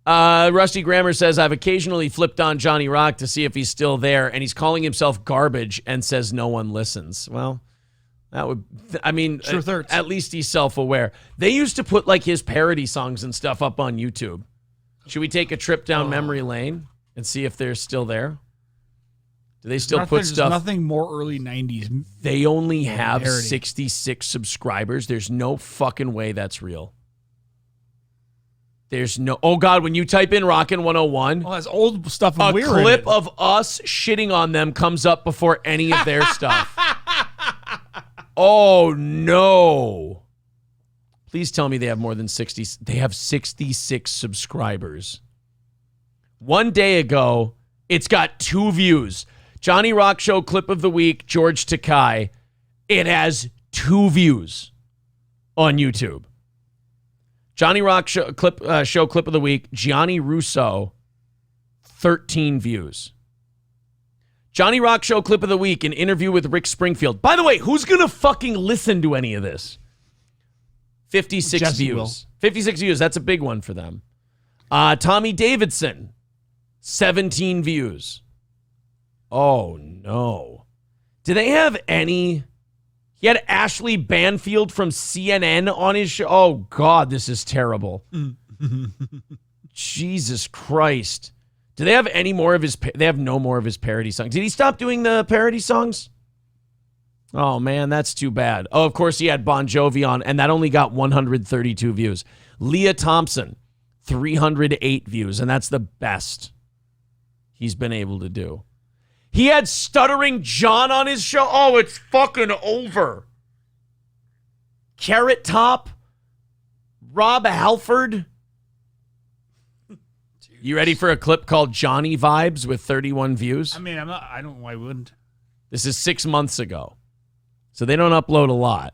Rusty Grammer says, I've occasionally flipped on Johnny Rock to see if he's still there, and he's calling himself garbage and says no one listens. Well, that would, I mean, at least he's self-aware. They used to put like his parody songs and stuff up on YouTube. Should we take a trip down memory lane and see if they're still there? Do they still put stuff? Nothing more early 90s. They only have 66 subscribers. There's no fucking way that's real. There's no... Oh, God, when you type in Rockin' 101... Oh, that's old stuff. A clip of us shitting on them comes up before any of their stuff. Oh, no. Please tell me they have more than 60... They have 66 subscribers. One day ago, it's got 2 views. Johnny Rock Show Clip of the Week, George Takei. It has 2 views on YouTube. Johnny Rock Show Clip of the Week, Gianni Russo, 13 views. Johnny Rock Show Clip of the Week, an interview with Rick Springfield. By the way, who's going to fucking listen to any of this? 56 Jesse views. will. 56 views, that's a big one for them. Tommy Davidson, 17 views. Oh, no. Do they have any... He had Ashley Banfield from CNN on his show. Oh, God, this is terrible. Jesus Christ. Do they have any more of his... They have no more of his parody songs. Did he stop doing the parody songs? Oh, man, that's too bad. Oh, of course, he had Bon Jovi on, and that only got 132 views. Leah Thompson, 308 views, and that's the best he's been able to do. He had Stuttering John on his show. Oh, it's fucking over. Carrot Top. Rob Halford. You ready for a clip called Johnny Vibes with 31 views? I mean, I don't know why I wouldn't. This is 6 months ago. So they don't upload a lot.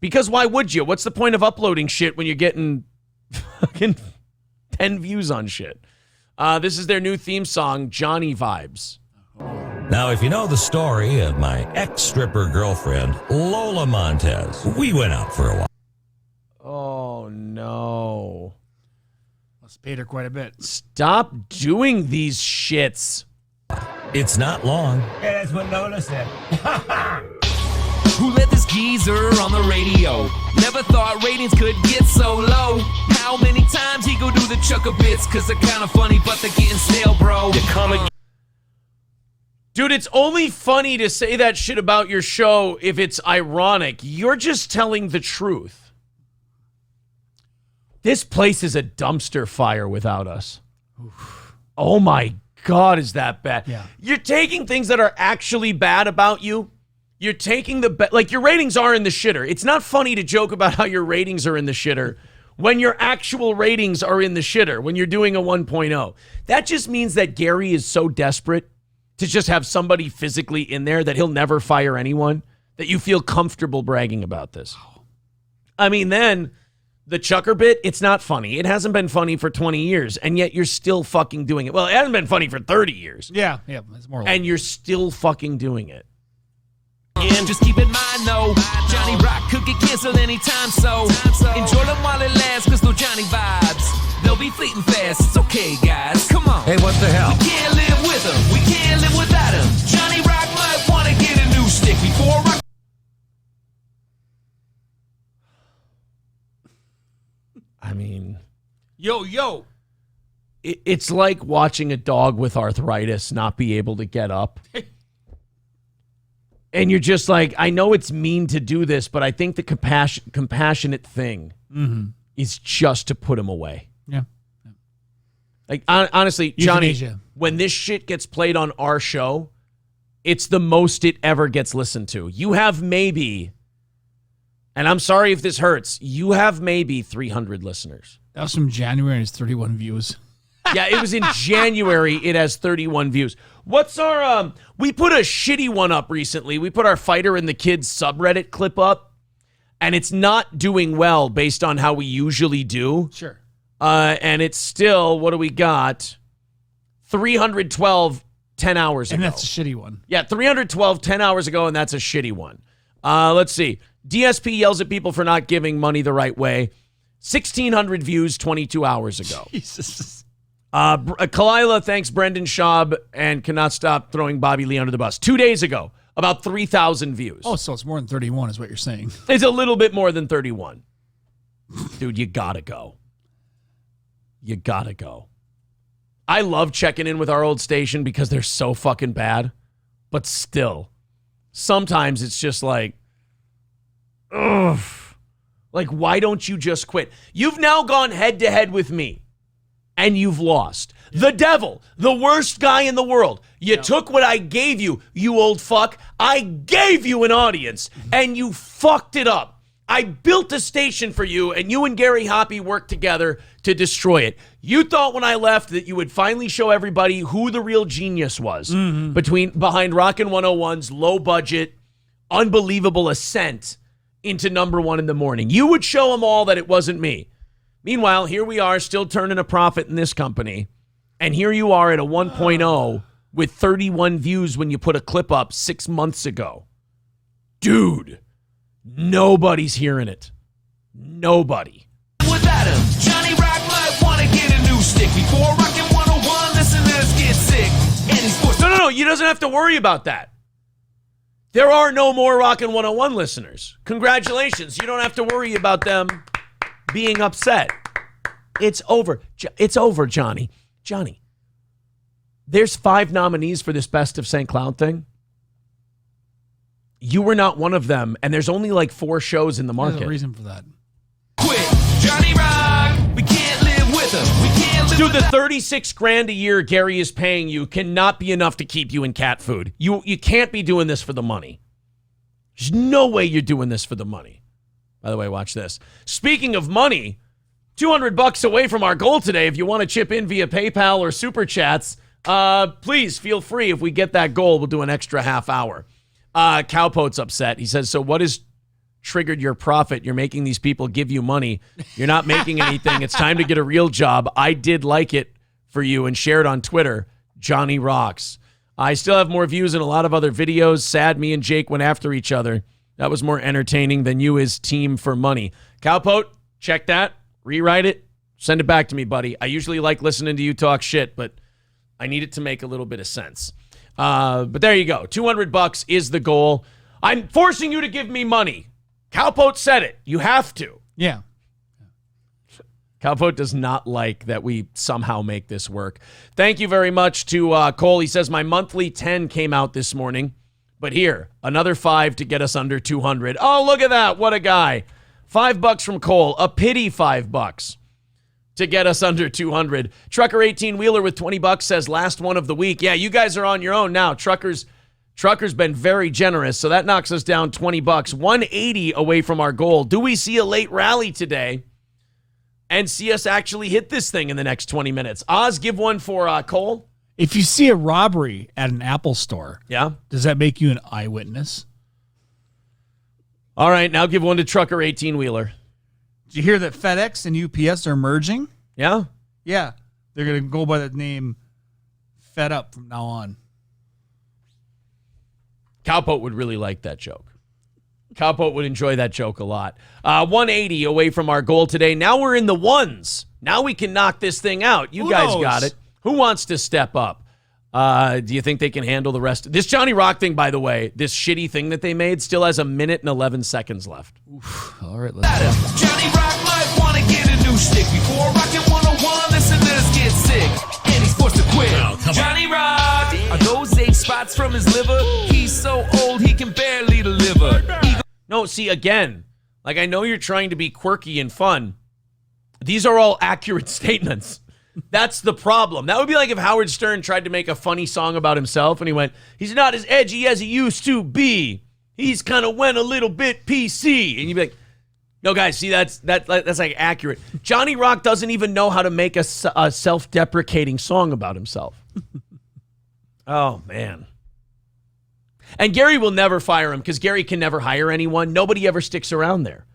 Because why would you? What's the point of uploading shit when you're getting fucking 10 views on shit? This is their new theme song, Johnny Vibes. Now, if you know the story of my ex-stripper girlfriend, Lola Montez, we went out for a while. Oh, no. Must paid her quite a bit. Stop doing these shits. It's not long. Yeah, that's what Lola said. Who let this geezer on the radio? Never thought ratings could get so low. How many times he go do the chucker bits? Cause they're kinda funny, but they're getting stale, bro. You come Dude, it's only funny to say that shit about your show if it's ironic. You're just telling the truth. This place is a dumpster fire without us. Oof. Oh my God, is that bad? Yeah. You're taking things that are actually bad about you. You're taking like your ratings are in the shitter. It's not funny to joke about how your ratings are in the shitter when your actual ratings are in the shitter, when you're doing a 1.0. That just means that Gary is so desperate to just have somebody physically in there that he'll never fire anyone, that you feel comfortable bragging about this. I mean, then the chucker bit, it's not funny. It hasn't been funny for 20 years, and yet you're still fucking doing it. Well, it hasn't been funny for 30 years. Yeah, it's more like and you're still fucking doing it. And just keep in mind, though, Johnny Rock could get canceled anytime, so enjoy them while it lasts, cause no Johnny vibes, they'll be fleeting fast. It's okay, guys, come on. Hey, what the hell? We can't live with him, we can't live without him. Johnny Rock might want to get a new stick before rock. I mean, yo. It's like watching a dog with arthritis not be able to get up. And you're just like, I know it's mean to do this, but I think the compassionate thing is just to put him away. Yeah. Like, honestly, Johnny, Euthanasia. when this shit gets played on our show, it's the most it ever gets listened to. You have maybe, and I'm sorry if this hurts, you have maybe 300 listeners. That was from January and it's 31 views. Yeah, it was in January. It has 31 views. What's our, we put a shitty one up recently. We put our Fighter and the Kids subreddit clip up, and it's not doing well based on how we usually do. Sure. And it's still, what do we got? 312 10 hours ago. And that's a shitty one. Yeah, 312 10 hours ago, and that's a shitty one. Let's see. DSP yells at people for not giving money the right way. 1,600 views 22 hours ago. Jesus. Kalila thanks Brendan Schaub and cannot stop throwing Bobby Lee under the bus. 2 days ago, about 3,000 views. Oh, so it's more than 31 is what you're saying. It's a little bit more than 31. Dude, you gotta go. You gotta go. I love checking in with our old station because they're so fucking bad. But still, sometimes it's just like, ugh. Like, why don't you just quit? You've now gone head to head with me. And you've lost. The devil, the worst guy in the world. You took what I gave you, you old fuck. I gave you an audience, and you fucked it up. I built a station for you, and you and Gary Hoppy worked together to destroy it. You thought when I left that you would finally show everybody who the real genius was behind Rockin' 101's low budget, unbelievable ascent into number one in the morning. You would show them all that it wasn't me. Meanwhile, here we are still turning a profit in this company. And here you are at a 1.0 with 31 views when you put a clip up 6 months ago. Dude, nobody's hearing it. Nobody. Without him, Johnny Rock might want to get a new stick. Before Rockin' 101, listeners get sick. And he's forced No. You doesn't have to worry about that. There are no more Rockin' 101 listeners. Congratulations. You don't have to worry about them being upset. It's over. It's over, Johnny. Johnny, there's 5 nominees for this Best of St. Cloud thing. You were not one of them, and there's only like 4 shows in the market. There's a reason for that. quit. Johnny Rock, we can't live with him. We can't live Dude, the without- 36 grand a year Gary is paying you cannot be enough to keep you in cat food. You can't be doing this for the money. There's no way you're doing this for the money. By the way, watch this. Speaking of money, $200 away from our goal today. If you want to chip in via PayPal or Super Chats, please feel free. If we get that goal, we'll do an extra half hour. Cowpote's upset. He says, so what has triggered your profit? You're making these people give you money. You're not making anything. It's time to get a real job. I did like it for you and shared on Twitter. Johnny rocks. I still have more views in a lot of other videos. Sad me and Jake went after each other. That was more entertaining than you is team for money. Cowpote, check that. Rewrite it. Send it back to me, buddy. I usually like listening to you talk shit, but I need it to make a little bit of sense. But there you go. $200 is the goal. I'm forcing you to give me money. Cowpote said it. You have to. Yeah. Cowpote does not like that we somehow make this work. Thank you very much to Cole. He says, my monthly 10 came out this morning. But here, another 5 to get us under 200. Oh, look at that. What a guy. $5 from Cole. A pity $5 to get us under 200. Trucker 18-wheeler with $20 says last one of the week. Yeah, you guys are on your own now. Trucker's been very generous, so that knocks us down $20. 180 away from our goal. Do we see a late rally today and see us actually hit this thing in the next 20 minutes? Oz, give one for Cole. If you see a robbery at an Apple store, Yeah. does that make you an eyewitness? All right, now give one to Trucker 18-wheeler. Did you hear that FedEx and UPS are merging? Yeah? Yeah. They're going to go by the name Fed Up from now on. Cowpote would really like that joke. Cowpote would enjoy that joke a lot. 180 away from our goal today. Now we're in the ones. Now we can knock this thing out. You Who guys knows? got it. Who wants to step up? Do you think they can handle the rest? This Johnny Rock thing, by the way, this shitty thing that they made still has 1 minute and 11 seconds left. All right, let's go. Johnny Rock might want to get a new stick. Before Rockin' 101, listeners get sick. And he's forced to quit. Oh, come on. Johnny Rock, are those 8 spots from his liver? He's so old he can barely deliver. No, see, again, like I know you're trying to be quirky and fun. These are all accurate statements. That's the problem. That would be like if Howard Stern tried to make a funny song about himself and he went, he's not as edgy as he used to be. He's kind of went a little bit PC. And you'd be like, no, guys, see, that's like accurate. Johnny Rock doesn't even know how to make a self-deprecating song about himself. Oh, man. And Gary will never fire him because Gary can never hire anyone. Nobody ever sticks around there.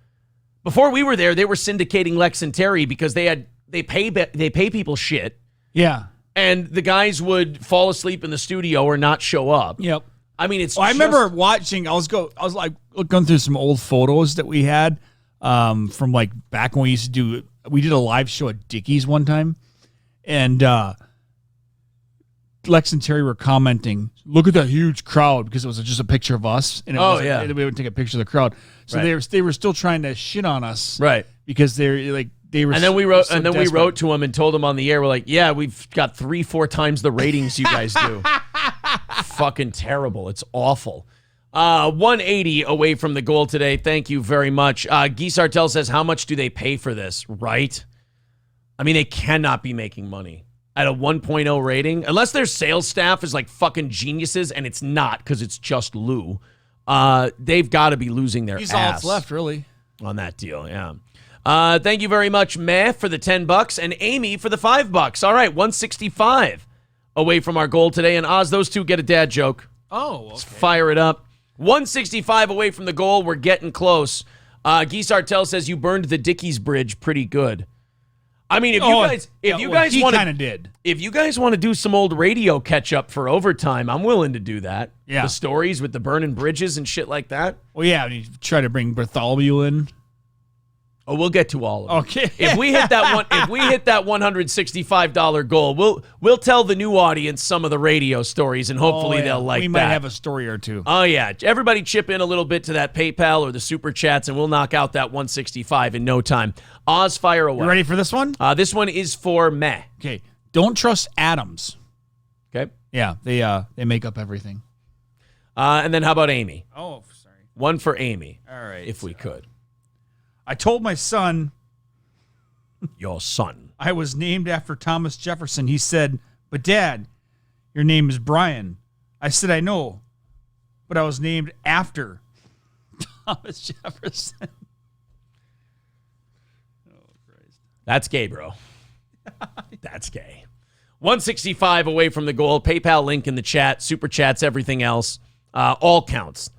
Before we were there, they were syndicating Lex and Terry because they pay people shit, Yeah. and the guys would fall asleep in the studio or not show up. Yep. I mean, it's. I remember watching. I was like going through some old photos that we had from like back when we used to do. We did a live show at Dickies one time, And Lex and Terry were commenting, look at that huge crowd, because it was just a picture of us. And we would take a picture of the crowd. So they were still trying to shit on us. Right. Because they were. And then we wrote to them and told them on the air, we're like, yeah, we've got 3-4 times the ratings you guys do. Fucking terrible. It's awful. 180 away from the goal today. Thank you very much. Guy Sartell says, how much do they pay for this? Right? I mean, they cannot be making money at a 1.0 rating. Unless their sales staff is like fucking geniuses, and it's not because it's just Lou. They've got to be losing their He's ass. all that's left, really. On that deal, yeah. Thank you very much, Meh, for the $10 and Amy for the $5. All right, 165 away from our goal today. And Oz, those two get a dad joke. Oh, okay. Let's fire it up. 165 away from the goal. We're getting close. Guy Sartell says you burned the Dickies Bridge pretty good. I mean, if you guys he want kind of did. If you guys want to do some old radio catch up for overtime, I'm willing to do that. Yeah. The stories with the burning bridges and shit like that. Well, yeah, you try to bring Bartholomew in. Oh, we'll get to all of them. Okay. If we hit that $165 goal, we'll tell the new audience some of the radio stories, and hopefully they'll like that. We might have a story or two. Oh yeah, everybody chip in a little bit to that PayPal or the super chats, and we'll knock out that 165 in no time. Oz, fire away. You ready for this one? This one is for Meh. Okay. Don't trust Adams. Okay. Yeah, they make up everything. And then how about Amy? Oh, sorry. One for Amy. All right. If we could. I told my son Your son. I was named after Thomas Jefferson. He said, but Dad, your name is Brian. I said, I know, but I was named after Thomas Jefferson. Oh, Christ. That's gay, bro. That's gay. 165 away from the goal. PayPal link in the chat. Super chats, everything else. All counts.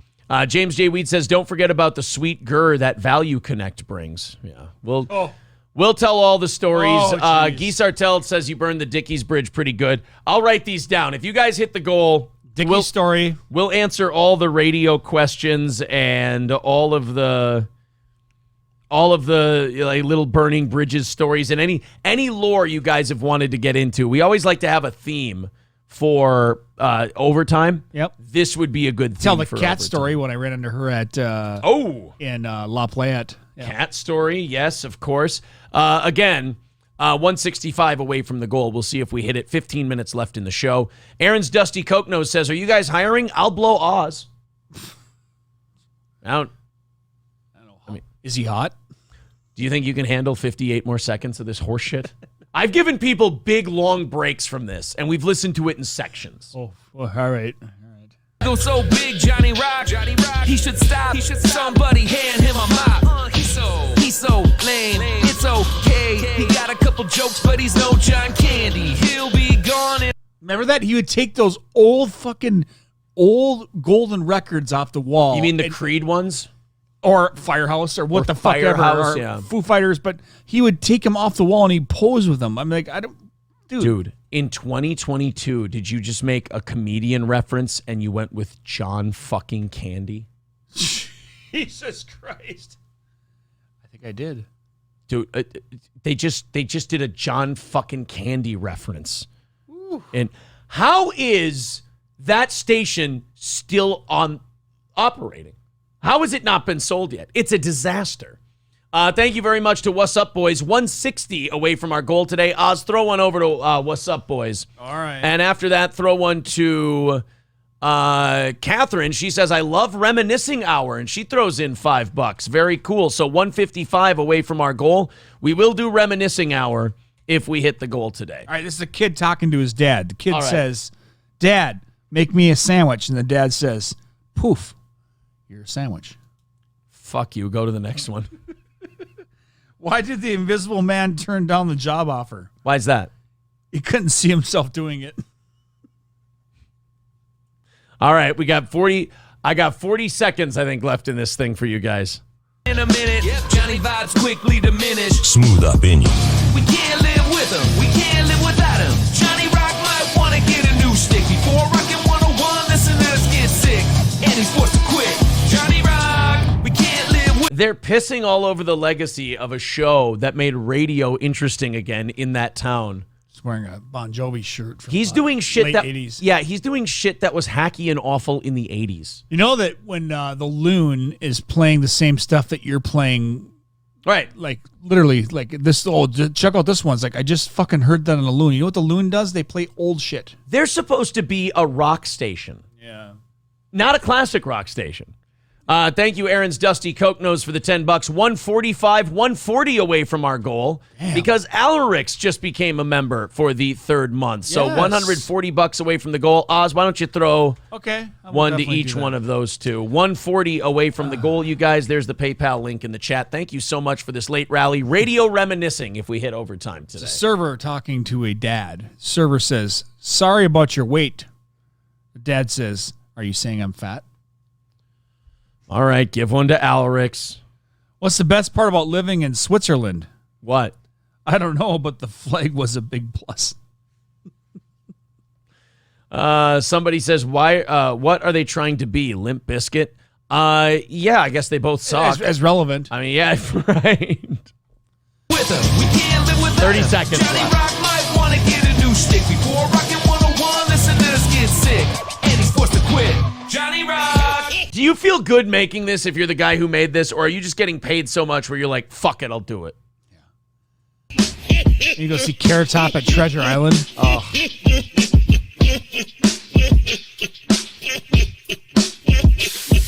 James J. Weed says, don't forget about the sweet gur that Value Connect brings. Yeah, we'll tell all the stories. Guy Sartell says you burned the Dickies Bridge pretty good. I'll write these down. If you guys hit the goal, Dickie's story. We'll answer all the radio questions and all of the like, little burning bridges stories and any lore you guys have wanted to get into. We always like to have a theme for overtime. Yep. This would be a good theme. Tell the for cat overtime. story when I ran into her at in La Playette. Yeah. Cat story, yes, of course. Again, 165 away from the goal. We'll see if we hit it. 15 minutes left in the show. Aaron's Dusty Coke Nose says, are you guys hiring? I'll blow Oz. I don't know. Is he hot? Do you think you can handle 58 more seconds of this horse shit? I've given people big, long breaks from this, and we've listened to it in sections. Oh, well, all right. Go so big, Johnny Rock. He should stop. Somebody hand him a mop. He's so lame. It's okay. He got a couple jokes, but he's no John Candy. He'll be gone. Remember that? He would take those old golden records off the wall. You mean the Creed ones? Or Firehouse, or what the fuck ever, Firehouse, or yeah. Foo Fighters, but he would take them off the wall and he'd pose with them. I'm like, dude, in 2022, did you just make a comedian reference and you went with John fucking Candy? Jesus Christ. I think I did. Dude, they just did a John fucking Candy reference. Ooh. And how is that station still operating? How has it not been sold yet? It's a disaster. Thank you very much to What's Up Boys. 160 away from our goal today. Oz, throw one over to What's Up Boys. All right. And after that, throw one to Catherine. She says, I love Reminiscing Hour, and she throws in $5. Very cool. So 155 away from our goal. We will do Reminiscing Hour if we hit the goal today. All right, this is a kid talking to his dad. The kid says, Dad, make me a sandwich. And the dad says, poof. Your sandwich. Fuck you. Go to the next one. Why did the Invisible Man turn down the job offer? Why is that? He couldn't see himself doing it. All right, we got 40. I got 40 seconds, I think, left in this thing for you guys. In a minute, Johnny vibes quickly diminish. Smooth up in you. We can't live with him. We can't live without him. Johnny Rock might want to get a new stick. Before Rockin' 101, listen to us get sick. And he's forced to quit. Johnny Rock, we can't live with. They're pissing all over the legacy of a show that made radio interesting again in that town He's wearing a Bon Jovi shirt. From, He's doing shit late that 80s. Yeah, he's doing shit that was hacky and awful in the 80s. You know that when the loon is playing the same stuff that you're playing, Right. like literally, like this. Oh, check out this one. It's like I just fucking heard that on the loon. You know what the loon does? They play old shit. They're supposed to be a rock station. Yeah. Not a classic rock station. Thank you, Aaron's Dusty Coke Nose, for the $10. 145, 140 away from our goal. Damn. Because Alarix just became a member for the third month. So Yes. $140 away from the goal. Oz, why don't you throw Okay. I will one to definitely each do that. one of those two? 140 away from the goal, you guys. There's the PayPal link in the chat. Thank you so much for this late rally. Radio reminiscing if we hit overtime today. Server talking to a dad. Server says, "Sorry about your weight." The dad says, "Are you saying I'm fat?" All right, give one to Alarix. What's the best part about living in Switzerland? What? I don't know, but the flag was a big plus. Somebody says, "Why? What are they trying to be? Limp Bizkit?" Yeah, I guess they both suck. As relevant. I mean, yeah, right. With her, we can't live without 30 her. seconds Johnny left. Rock might want to get a new stick before Rockin' 101. Listen to this get sick, and he's forced to quit. Johnny Rock. Do you feel good making this if you're the guy who made this, or are you just getting paid so much where you're like, fuck it, I'll do it? You go see Carrot Top at Treasure Island. Oh.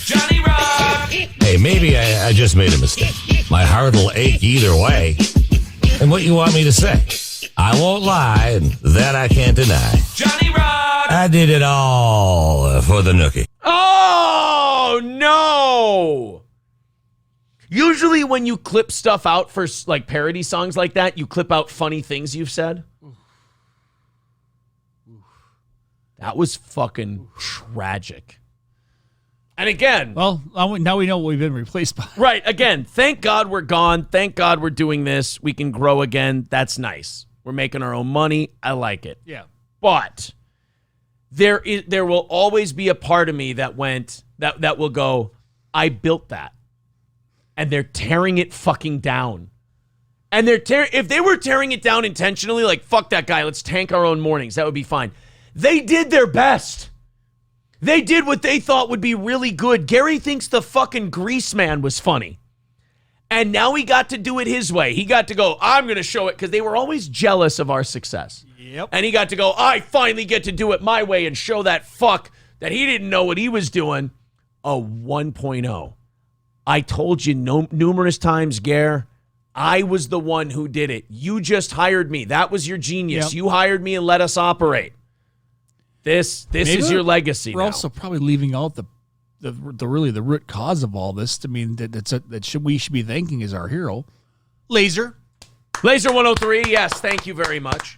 Johnny Rock. Hey, maybe I just made a mistake. My heart will ache either way. And what you want me to say? I won't lie, and that I can't deny. Johnny Rock. I did it all for the nookie. Oh, no! Usually when you clip stuff out for like parody songs like that, you clip out funny things you've said. That was fucking tragic. And again, Well, now we know what we've been replaced by. right, again, thank God we're gone. Thank God we're doing this. We can grow again. That's nice. We're making our own money. I like it. Yeah. But there will always be a part of me that will go, I built that. And they're tearing it fucking down. And if they were tearing it down intentionally, like, fuck that guy, let's tank our own mornings, that would be fine. They did their best. They did what they thought would be really good. Gary thinks the fucking Grease Man was funny. And now he got to do it his way. He got to go, I'm going to show it, because they were always jealous of our success. Yep. And he got to go, I finally get to do it my way and show that fuck that he didn't know what he was doing. A 1.0. I told you numerous times, Gare, I was the one who did it. You just hired me. That was your genius. Yep. You hired me and let us operate. This is your legacy. We're now. also probably leaving out the really the root cause of all this. I mean, we should be thanking is our hero, Laser. Laser 103. Yes, thank you very much.